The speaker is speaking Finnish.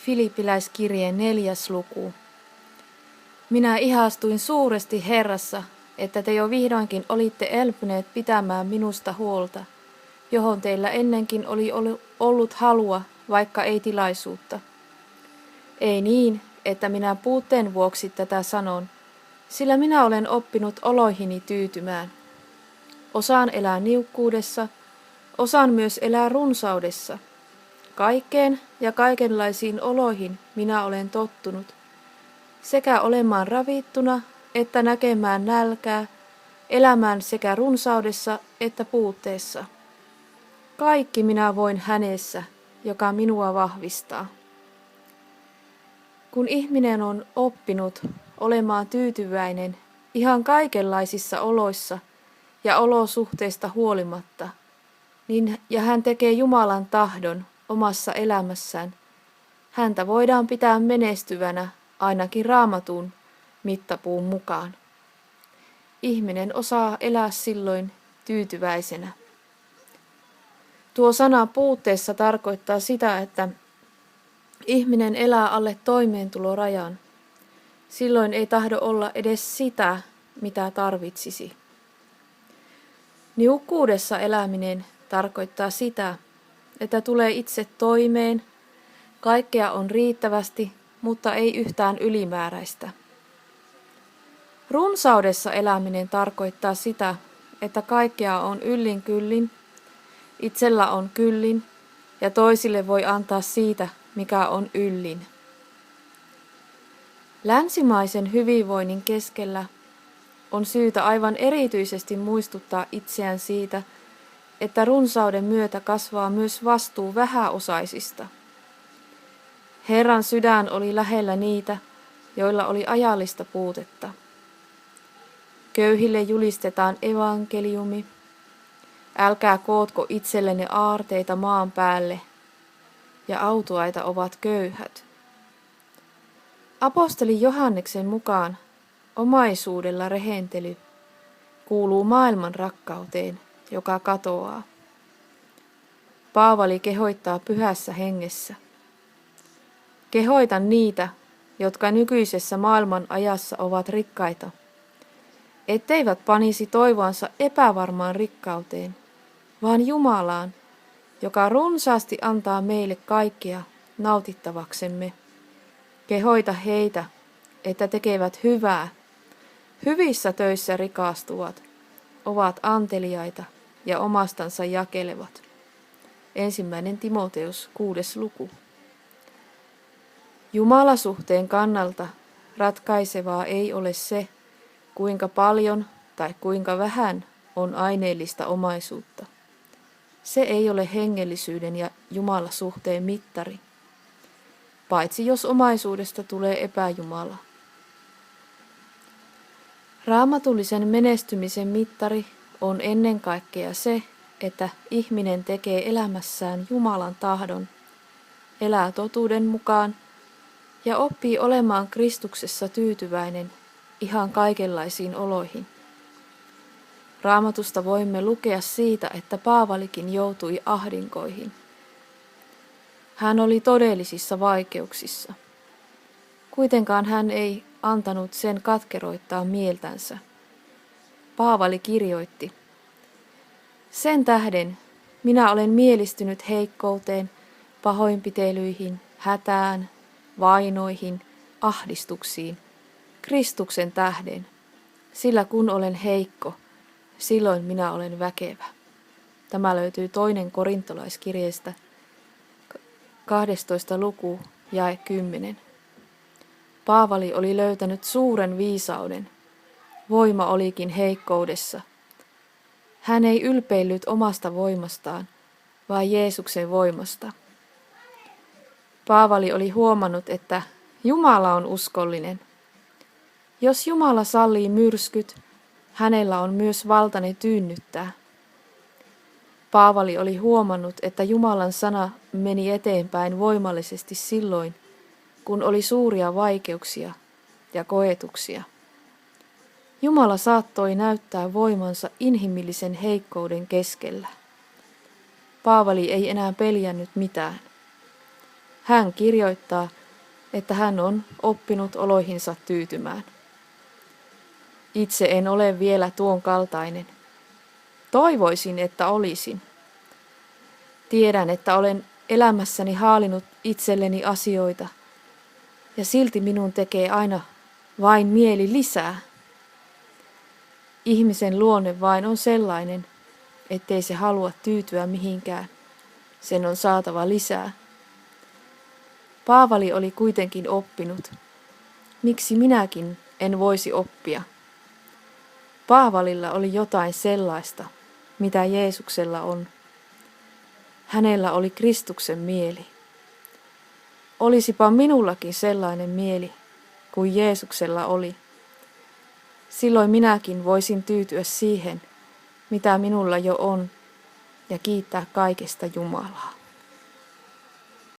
Filippiläiskirjeen 4. luku. Minä ihastuin suuresti Herrassa, että te jo vihdoinkin olitte elpyneet pitämään minusta huolta, johon teillä ennenkin oli ollut halua, vaikka ei tilaisuutta. Ei niin, että minä puutteen vuoksi tätä sanon, sillä minä olen oppinut oloihini tyytymään. Osaan elää niukkuudessa, osaan myös elää runsaudessa. Kaikkeen ja kaikenlaisiin oloihin minä olen tottunut, sekä olemaan ravittuna että näkemään nälkää, elämään sekä runsaudessa että puutteessa. Kaikki minä voin hänessä, joka minua vahvistaa. Kun ihminen on oppinut olemaan tyytyväinen ihan kaikenlaisissa oloissa ja olosuhteista huolimatta, ja hän tekee Jumalan tahdon omassa elämässään, häntä voidaan pitää menestyvänä ainakin Raamatun mittapuun mukaan. Ihminen osaa elää silloin tyytyväisenä. Tuo sana puutteessa tarkoittaa sitä, että ihminen elää alle toimeentulorajan. Silloin ei tahdo olla edes sitä, mitä tarvitsisi. Niukkuudessa eläminen tarkoittaa sitä, että tulee itse toimeen, kaikkea on riittävästi, mutta ei yhtään ylimääräistä. Runsaudessa eläminen tarkoittaa sitä, että kaikkea on yllin kyllin, itsellä on kyllin ja toisille voi antaa siitä, mikä on yllin. Länsimaisen hyvinvoinnin keskellä on syytä aivan erityisesti muistuttaa itseään siitä, että runsauden myötä kasvaa myös vastuu vähäosaisista. Herran sydän oli lähellä niitä, joilla oli ajallista puutetta. Köyhille julistetaan evankeliumi. Älkää kootko itsellenne aarteita maan päälle, ja autuaita ovat köyhät. Apostoli Johanneksen mukaan omaisuudella rehentely kuuluu maailman rakkauteen, joka katoaa. Paavali kehoittaa pyhässä hengessä. Kehoitan niitä, jotka nykyisessä maailman ajassa ovat rikkaita, etteivät panisi toivoansa epävarmaan rikkauteen, vaan Jumalaan, joka runsaasti antaa meille kaikkea nautittavaksemme. Kehoita heitä, että tekevät hyvää, hyvissä töissä rikastuvat, ovat anteliaita ja omastansa jakelevat. 1. Timoteus 6. luku. Jumalasuhteen kannalta ratkaisevaa ei ole se, kuinka paljon tai kuinka vähän on aineellista omaisuutta. Se ei ole hengellisyyden ja Jumalasuhteen mittari, paitsi jos omaisuudesta tulee epäjumala. Raamatullisen menestymisen mittari on ennen kaikkea se, että ihminen tekee elämässään Jumalan tahdon, elää totuuden mukaan ja oppii olemaan Kristuksessa tyytyväinen ihan kaikenlaisiin oloihin. Raamatusta voimme lukea siitä, että Paavalikin joutui ahdinkoihin. Hän oli todellisissa vaikeuksissa. Kuitenkaan hän ei antanut sen katkeroittaa mieltänsä. Paavali kirjoitti: sen tähden minä olen mielistynyt heikkouteen, pahoinpitelyihin, hätään, vainoihin, ahdistuksiin, Kristuksen tähden, sillä kun olen heikko, silloin minä olen väkevä. Tämä löytyy 2. Korintolaiskirjeestä 12. luku jae 10. Paavali oli löytänyt suuren viisauden. Voima olikin heikkoudessa. Hän ei ylpeillyt omasta voimastaan, vaan Jeesuksen voimasta. Paavali oli huomannut, että Jumala on uskollinen. Jos Jumala sallii myrskyt, hänellä on myös valta ne tyynnyttää. Paavali oli huomannut, että Jumalan sana meni eteenpäin voimallisesti silloin, kun oli suuria vaikeuksia ja koetuksia. Jumala saattoi näyttää voimansa inhimillisen heikkouden keskellä. Paavali ei enää peljännyt mitään. Hän kirjoittaa, että hän on oppinut oloihinsa tyytymään. Itse en ole vielä tuon kaltainen. Toivoisin, että olisin. Tiedän, että olen elämässäni haalinut itselleni asioita, ja silti minun tekee aina vain mieli lisää. Ihmisen luonne vain on sellainen, ettei se halua tyytyä mihinkään. Sen on saatava lisää. Paavali oli kuitenkin oppinut. Miksi minäkin en voisi oppia? Paavalilla oli jotain sellaista, mitä Jeesuksella on. Hänellä oli Kristuksen mieli. Olisipa minullakin sellainen mieli kuin Jeesuksella oli. Silloin minäkin voisin tyytyä siihen, mitä minulla jo on, ja kiittää kaikesta Jumalaa.